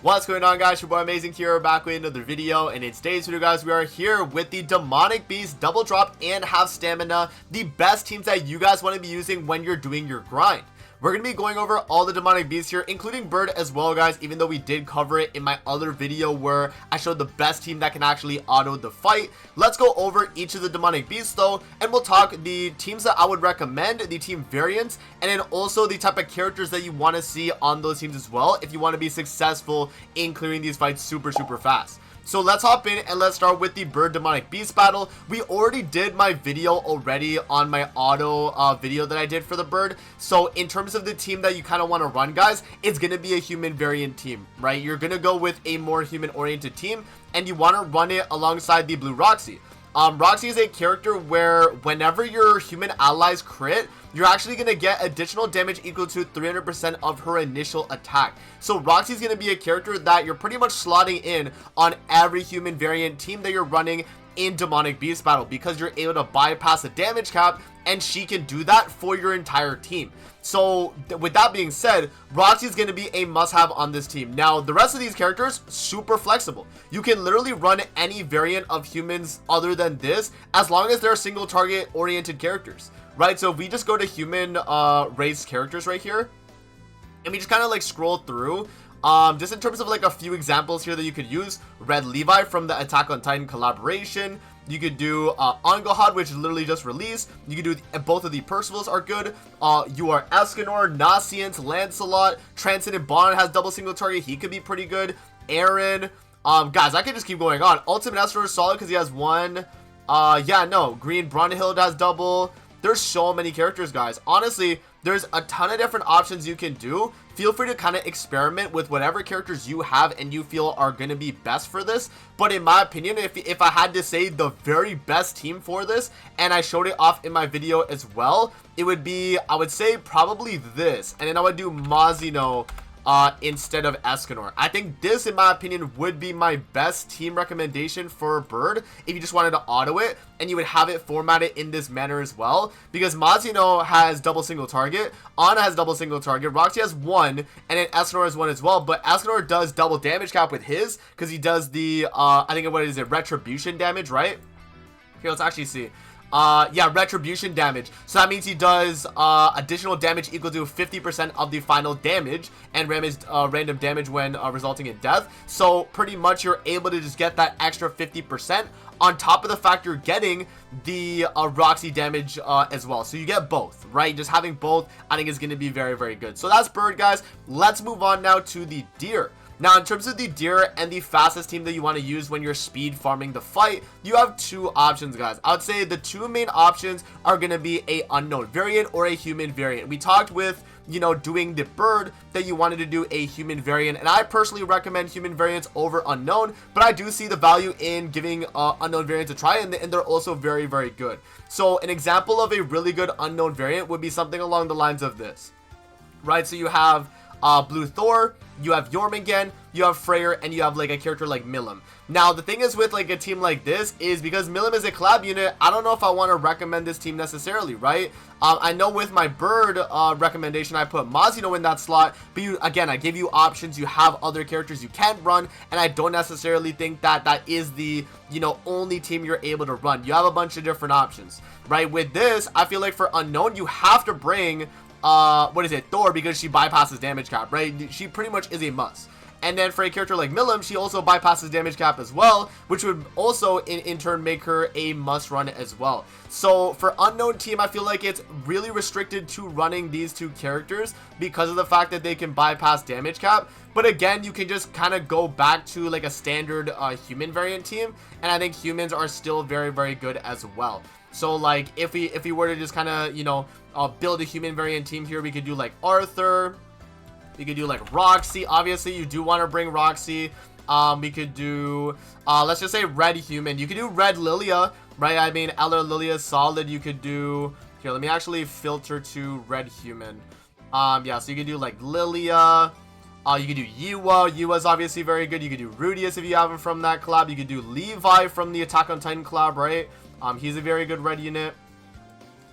What's going on, guys? Your boy Amazing here, back with another video, and in today's video, guys, we are here with the Demonic Beast double drop and half stamina, the best teams that you guys want to be using when you're doing your grind. We're going to be going over all the Demonic Beasts here, including Bird as well, guys, even though we did cover it in my other video where I showed the best team that can actually auto the fight. Let's go over each of the Demonic Beasts, though, and we'll talk the teams that I would recommend, the team variants, and then also the type of characters that you want to see on those teams as well if you want to be successful in clearing these fights super fast. So let's hop in and let's start with the Bird Demonic Beast battle. We already did my video already on my auto video that I did for the Bird. So in terms of the team that you kind of want to run, guys, it's going to be a human variant team, right? You're going to go with a more human oriented team and you want to run it alongside the Blue Roxy. Roxy is a character where whenever your human allies crit, you're actually going to get additional damage equal to 300% of her initial attack. So Roxy is going to be a character that you're pretty much slotting in on every human variant team that you're running in Demonic Beast battle, because you're able to bypass the damage cap and she can do that for your entire team. So with that being said, Roxy is going to be a must-have on this team. Now the rest of these characters, super flexible. You can literally run any variant of humans other than this, as long as they're single target oriented characters, right? So if we just go to human race characters right here and we just kind of like scroll through, just in terms of like a few examples here that you could use: Red Levi from the Attack on Titan collaboration. You could do Angahad, which is literally just released. You could do both of the Percivals are good. You are Escanor, Nascent, Lancelot, Transcendent Bond has double single target. He could be pretty good. Aaron. Guys, I could just keep going on. Ultimate Escanor is solid because he has one. Green Brunhild has double. There's so many characters, guys. Honestly, there's a ton of different options you can do. Feel free to kind of experiment with whatever characters you have and you feel are going to be best for this. But in my opinion, if I had to say the very best team for this, and I showed it off in my video as well, it would be, I would say, probably this. And then I would do Mazino instead of Escanor. I think this, in my opinion, would be my best team recommendation for Bird if you just wanted to auto it, and you would have it formatted in this manner as well, because Mazino has double single target, Ana has double single target, Roxy has one, and then Escanor has one as well. But Escanor does double damage cap with his, because he does the I think what is it, retribution damage, right? Here, let's actually see. Retribution damage. So that means he does additional damage equal to 50% of the final damage, and random damage when resulting in death. So pretty much you're able to just get that extra 50% on top of the fact you're getting the Roxy damage as well. So you get both, right? Just having both, I think, is going to be very good. So that's Bird, guys. Let's move on now to the Deer. Now, in terms of the Deer and the fastest team that you want to use when you're speed farming the fight, you have two options, guys. I would say the two main options are going to be a unknown variant or a human variant. We talked with, you know, doing the Bird that you wanted to do a human variant, and I personally recommend human variants over unknown, but I do see the value in giving unknown variants a try, and they're also very good. So an example of a really good unknown variant would be something along the lines of this, right? So you have Blue Thor, you have Jormungand, you have Freyr, and you have like a character like Milim. Now the thing is with like a team like this is, because Milim is a collab unit, I don't know if I want to recommend this team necessarily, right? I know with my Bird recommendation I put Mazino in that slot, but again, I give you options. You have other characters you can run, and I don't necessarily think that that is the, you know, only team you're able to run. You have a bunch of different options, right? With this, I feel like for unknown you have to bring Thor, because she bypasses damage cap, right? She pretty much is a must. And then for a character like Milim, she also bypasses damage cap as well, which would also in turn make her a must run as well. So for unknown team, I feel like it's really restricted to running these two characters because of the fact that they can bypass damage cap. But again, you can just kind of go back to like a standard human variant team, and I think humans are still very good as well. So like if we were to just kind of, you know, build a human variant team here, we could do like Arthur, we could do like Roxy. Obviously you do want to bring Roxy. We could do let's just say red human. You could do red Lilia, right? I mean, Eller Lilia is solid. You could do, here, let me actually filter to red human. So you could do like Lilia. You could do Yua. Yua's obviously very good. You could do Rudius if you have him from that collab. You could do Levi from the Attack on Titan collab, right? He's a very good red unit.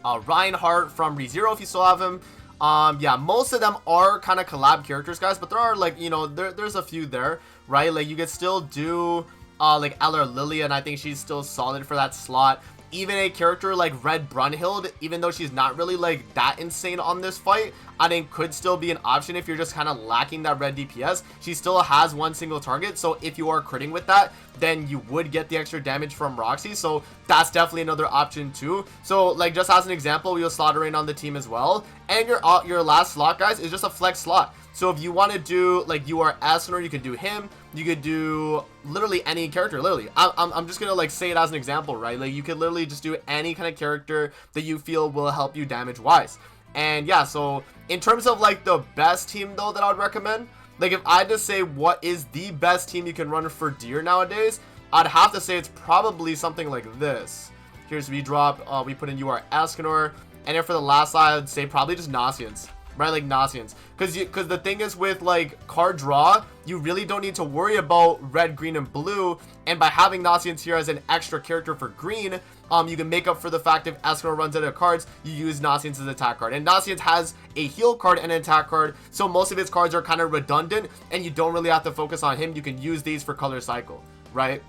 Reinhardt from ReZero if you still have him. Yeah, most of them are kind of collab characters, guys, but there are, like, you know, there's a few there, right? Like, you could still do like Eller Lillian. I think she's still solid for that slot. Even a character like Red Brunhild, even though she's not really like that insane on this fight, I think could still be an option if you're just kind of lacking that red DPS. She still has one single target, so if you are critting with that, then you would get the extra damage from Roxy, so that's definitely another option too. So like, just as an example, we'll slot her in on the team as well. And your last slot, guys, is just a flex slot. So if you want to do like you are Asner, you could do him. You could do literally any character. Literally, I'm just gonna like say it as an example, right? Like, you could literally just do any kind of character that you feel will help you damage wise. And yeah, so in terms of like the best team though that I would recommend, like if I had to say what is the best team you can run for Deer nowadays, I'd have to say it's probably something like this. Here's we drop, we put in UR Ascanor, and then for the last side, I'd say probably just Nasians. Right, like Nasians, because the thing is with like card draw, you really don't need to worry about red, green, and blue. And by having Nasians here as an extra character for green, you can make up for the fact if Escanor runs out of cards, you use Nasians as an attack card. And Nasians has a heal card and an attack card, so most of his cards are kind of redundant, and you don't really have to focus on him. You can use these for color cycle, right?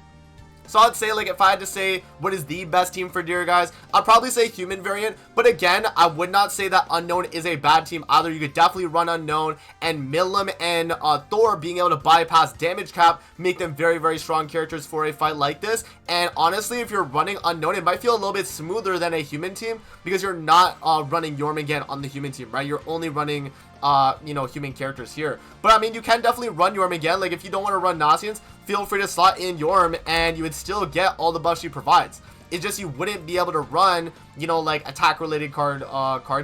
So I'd say, like, if I had to say what is the best team for Deer, guys, I'd probably say human variant. But again, I would not say that Unknown is a bad team either. You could definitely run Unknown, and Milim and Thor being able to bypass damage cap make them very, very strong characters for a fight like this. And honestly, if you're running Unknown, it might feel a little bit smoother than a human team because you're not running Jormungand on the human team, right? You're only running you know, human characters here. But I mean, you can definitely run Jormungand. Like, if you don't want to run Nasians, feel free to slot in Jorm and you would still get all the buffs she provides. It's just you wouldn't be able to run, you know, like attack related card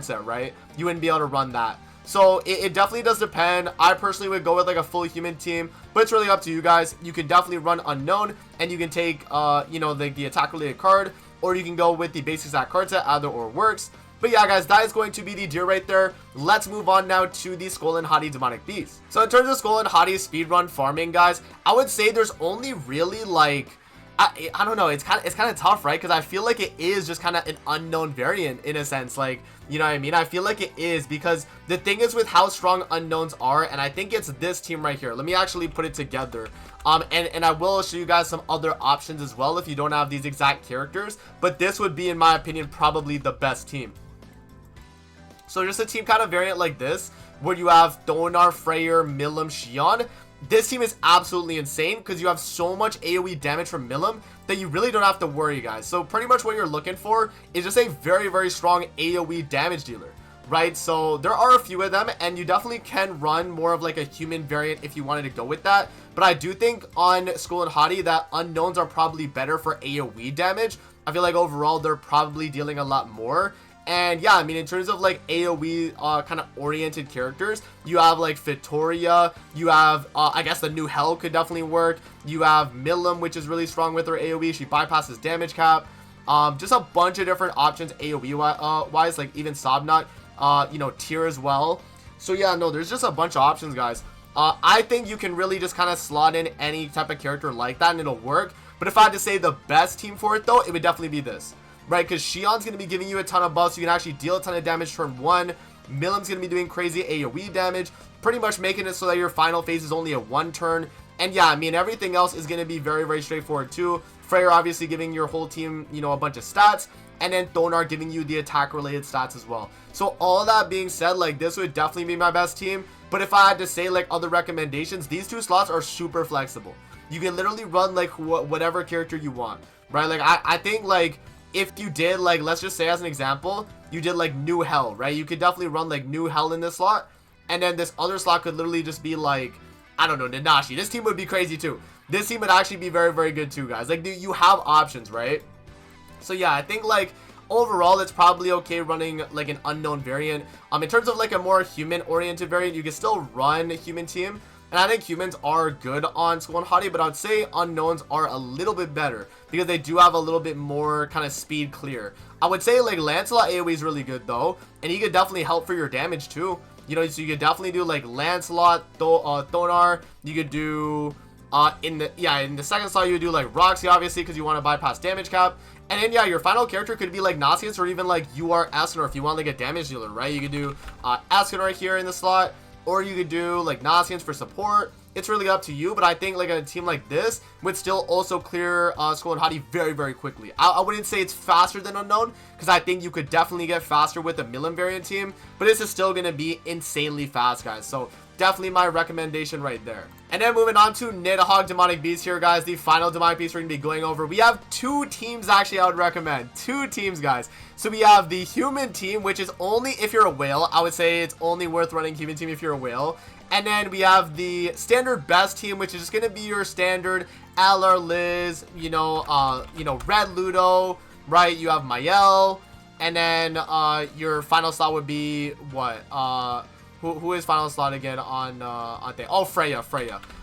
set, right? You wouldn't be able to run that. So it definitely does depend. I personally would go with like a full human team, but it's really up to you guys. You can definitely run Unknown and you can take you know, the attack related card, or you can go with the basic attack card set. Either or works. But yeah, guys, that is going to be the Deer right there. Let's move on now to the Skull and Hati Demonic Beast. So in terms of Skull and Hati speedrun farming, guys, I would say there's only really like, I don't know, it's kind of tough, right? Because I feel like it is just kind of an unknown variant in a sense, like, you know what I mean? I feel like it is, because the thing is with how strong unknowns are, and I think it's this team right here. Let me actually put it together. And I will show you guys some other options as well if you don't have these exact characters, but this would be, in my opinion, probably the best team. So just a team kind of variant like this, where you have Thonar, Freyr, Milim, Xion. This team is absolutely insane because you have so much AoE damage from Milim that you really don't have to worry, guys. So pretty much what you're looking for is just a very, very strong AoE damage dealer, right? So there are a few of them, and you definitely can run more of like a human variant if you wanted to go with that. But I do think on Skull and Hati that unknowns are probably better for AoE damage. I feel like overall they're probably dealing a lot more. And yeah, I mean, in terms of like AoE kind of oriented characters, you have like Fitoria, you have I guess the new Hell could definitely work. You have Milim, which is really strong with her AoE. She bypasses damage cap. Just a bunch of different options AoE wise, like even Sobnot, you know, tier as well. So yeah, no, there's just a bunch of options, guys. I think you can really just kind of slot in any type of character like that and it'll work. But if I had to say the best team for it though, it would definitely be this. Right, because Xion's going to be giving you a ton of buffs. You can actually deal a ton of damage turn 1. Milim's going to be doing crazy AoE damage, pretty much making it so that your final phase is only a 1 turn. And yeah, I mean, everything else is going to be very, very straightforward too. Freyr obviously giving your whole team, you know, a bunch of stats. And then Thonar giving you the attack related stats as well. So all that being said, like, this would definitely be my best team. But if I had to say like other recommendations, these 2 slots are super flexible. You can literally run like whatever character you want, right? Like I think like, if you did, like, let's just say as an example, you did like new Hell, right? You could definitely run like new Hell in this slot, and then this other slot could literally just be like, I don't know, Nanashi. This team would be crazy too. This team would actually be very, very good too, guys. Like, you have options, right? So yeah, I think like overall it's probably okay running like an unknown variant. In terms of like a more human oriented variant, you can still run a human team. And I think humans are good on Skull and Hati, but I'd say unknowns are a little bit better because they do have a little bit more kind of speed clear. I would say like Lancelot AoE is really good though, and he could definitely help for your damage too. You know, so you could definitely do like Lancelot, Thonar. You could do In the second slot, you would do like Roxy, obviously, because you want to bypass damage cap. And then, yeah, your final character could be like Nasius or even like you are Escanor if you want like a damage dealer, right? You could do Escanor right here in the slot, or you could do like Nasius for support. It's really up to you, but I think like a team like this would still also clear Skull and Hadi very, very quickly. I wouldn't say it's faster than Unknown, because I think you could definitely get faster with the Milim variant team, but this is still going to be insanely fast, guys. So definitely my recommendation right there. And then moving on to Nidhogg Demonic Beast here, guys. The final Demonic Beast we're going to be going over. We have 2 teams actually I would recommend. 2 teams, guys. So we have the human team, which is only if you're a whale. I would say it's only worth running human team if you're a whale. And then we have the standard best team, which is just going to be your standard LR Liz, Red Ludo, right? You have Mael. And then your final slot would be what? Who is final slot again on thing? Oh, Freya,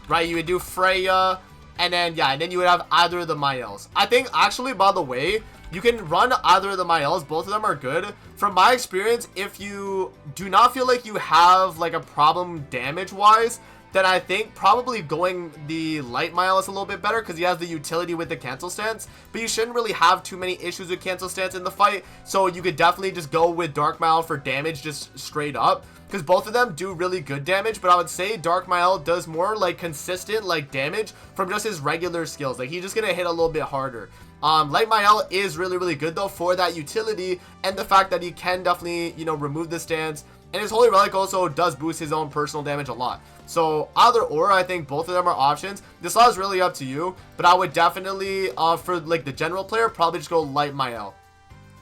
right? You would do Freya, and then you would have either of the Maels. I think actually, by the way, you can run either of the Maels. Both of them are good. From my experience, if you do not feel like you have like a problem damage wise, then I think probably going the light Mael is a little bit better because he has the utility with the cancel stance, but you shouldn't really have too many issues with cancel stance in the fight, so you could definitely just go with Dark Mael for damage just straight up, because both of them do really good damage, but I would say Dark Mael does more like consistent like damage from just his regular skills. Like he's just gonna hit a little bit harder. Light Mael is really, really good though for that utility and the fact that he can definitely, remove the stance. And his Holy Relic also does boost his own personal damage a lot. So either or, I think both of them are options. This lot is really up to you, but I would definitely, for like the general player, probably just go Light Mael,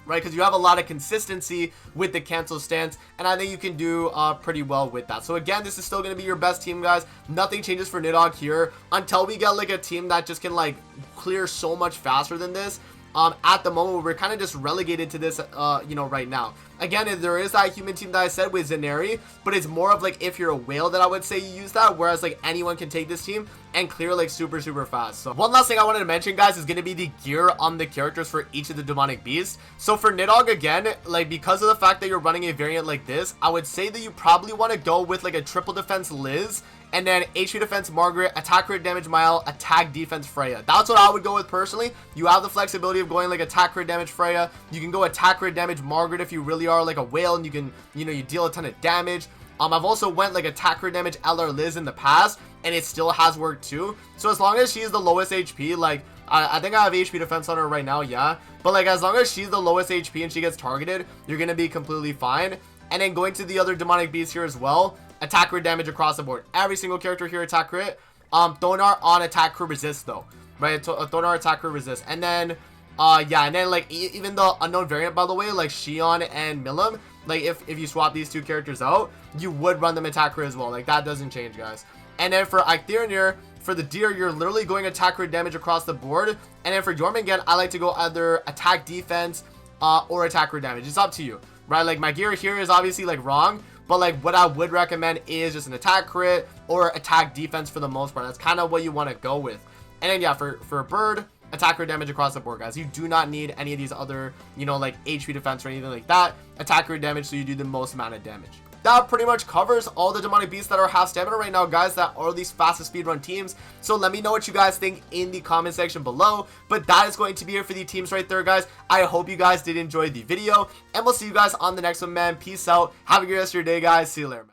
right? Because you have a lot of consistency with the cancel stance, and I think you can do pretty well with that. So again, this is still going to be your best team, guys. Nothing changes for Nidhogg here until we get like a team that just can like clear so much faster than this. At the moment, we're kind of just relegated to this, right now. Again, there is that human team that I said with Zeneri, but it's more of like if you're a whale that I would say you use that, whereas like anyone can take this team and clear like super, super fast. So one last thing I wanted to mention, guys, is going to be the gear on the characters for each of the demonic beasts. So for Nidhogg, again, like because of the fact that you're running a variant like this, I would say that you probably want to go with like a triple defense Liz, and then HP defense Margaret, attack crit damage Mael, attack defense Freya. That's what I would go with personally. You have the flexibility of going like attack crit damage Freya. You can go attack crit damage Margaret if you really are like a whale and you can, you deal a ton of damage. I've also went like attack crit damage LR Liz in the past, and it still has worked too. So as long as she's the lowest HP, like I think I have HP defense on her right now, yeah. But like as long as she's the lowest HP and she gets targeted, you're gonna be completely fine. And then going to the other demonic beasts here as well, attack crit damage across the board. Every single character here attack crit. Thonar on attack crit resist though, right? Thonar attack crit resist. And then and then like even the unknown variant, by the way, like Xion and Milim, like if you swap these two characters out, you would run them attack crit as well. Like that doesn't change, guys. And then for Eikthyrenir, for the deer, you're literally going attack crit damage across the board. And then for Jormungand, I like to go either attack defense or attack crit damage. It's up to you, right? Like my gear here is obviously like wrong, but like what I would recommend is just an attack crit or attack defense for the most part. That's kind of what you want to go with. And then yeah, for a bird, attack crit damage across the board, guys. You do not need any of these other, like HP defense or anything like that. Attack crit damage, so you do the most amount of damage. That pretty much covers all the demonic beasts that are half stamina right now, guys, that are these fastest speedrun teams. So let me know what you guys think in the comment section below. But that is going to be it for the teams right there, guys. I hope you guys did enjoy the video, and we'll see you guys on the next one, man. Peace out. Have a good rest of your day, guys. See you later, man.